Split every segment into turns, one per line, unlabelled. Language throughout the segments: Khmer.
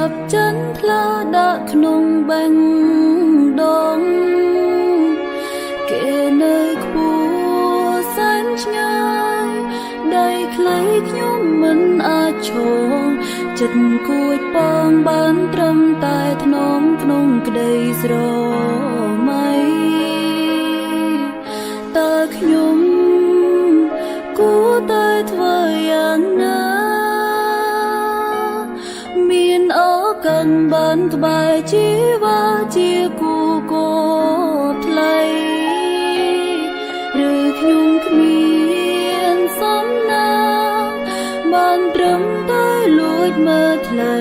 បចិនថ្លាដាក់ក្នុងបាញ់ដងគេនៅខ្ពស់សែនឆ្ងាយដៃខ្លីខ្ញុំមិនអាចឈរចិត្តគួចប៉ងបានត្រឹមតែថ្នមក្នុងក្តីស្រមៃតើខ្ញុំគួរតែធ្វើយ៉ាងណាមានអកាន់បានក្បែរជីវ៉ាជាគូគោថ្លៃឬខ្ញុំគ្មានសំណាងបានត្រឹមតែលួចមើលថ្លៃ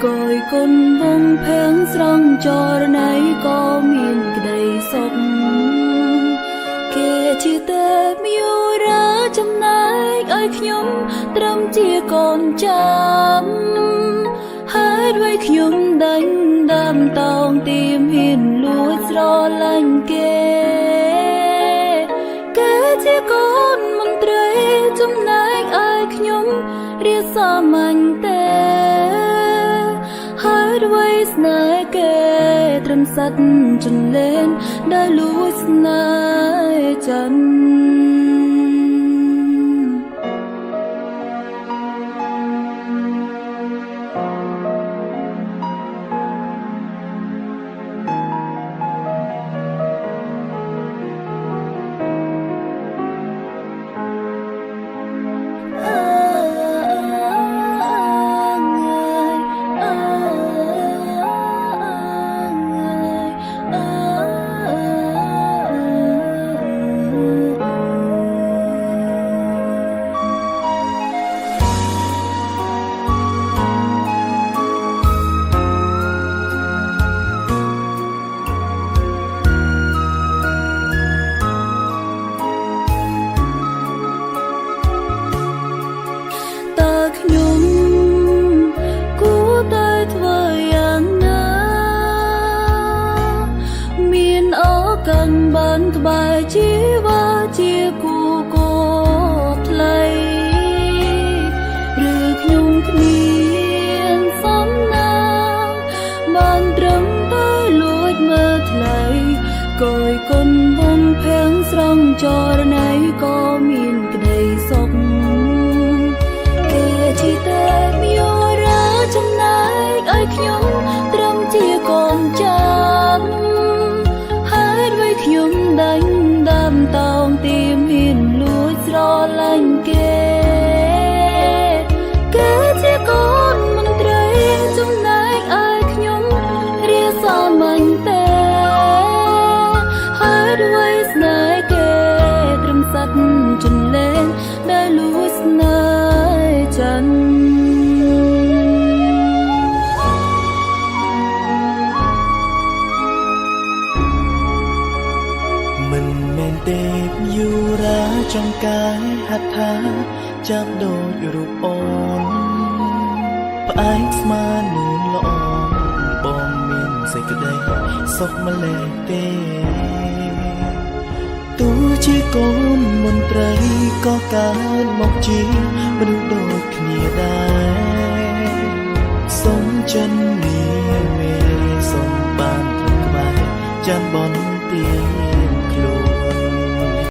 កយគុណវងភាំងស្រង់ចរណៃក៏មានក្តីសុខគេជាតែមយោរាចំណែកឲ្យខ្ញុំត្រឹមជាកូនចាំហើយដោយខ្ញុំដេញដាំតោងទីមហ៊ានលួចស្រឡាញ់គេជាកូនមន្ត្រីចំណែកឲ្យខ្ញុំរៀបសាមញ្ញទេហើយដោយស្នេហ៍គេត្រឹមសัตว์ចន្លេនដែលលួចស្នេហ៍ចិនកាន់បានក្បែរជីវ៉ាជាគូគោថ្លៃឬខ្ញុំគ្មានសំណាងបានត្រឹមតែលួចមើលថ្លៃកយគុណវងភាំងស្រង់ចរណៃក៏មានក្តីសុខគេជាតែមយោរាចំណែកឲ្យខ្ញុំត្រឹមជាកូនចាំខ្ញុំដេញដាំតោងទីមហ៊ានលួចស្រឡាញ់គេជាកូនមន្ត្រីចំណែកឲ្យខ្ញុំរៀបសាមញ្ញទេហើយដោយស្នេហ៍គេត្រឹមសัตว์ចន្លេនដែលលួចស្នេហ៍ចិន
មិនមែនទេពយូរាចង្កាយហត្ថាចាប់ដូចរូបអូនផ្អែកស្មានូនល្អបងមានសេចក្តីសុខម្លេះទេទោះជាកូនមន្ត្រីក៏កើតមកជាមនុស្សដូចគ្នាដែរសូមចិននេះមេសូមបានក្បែរចាំបនទី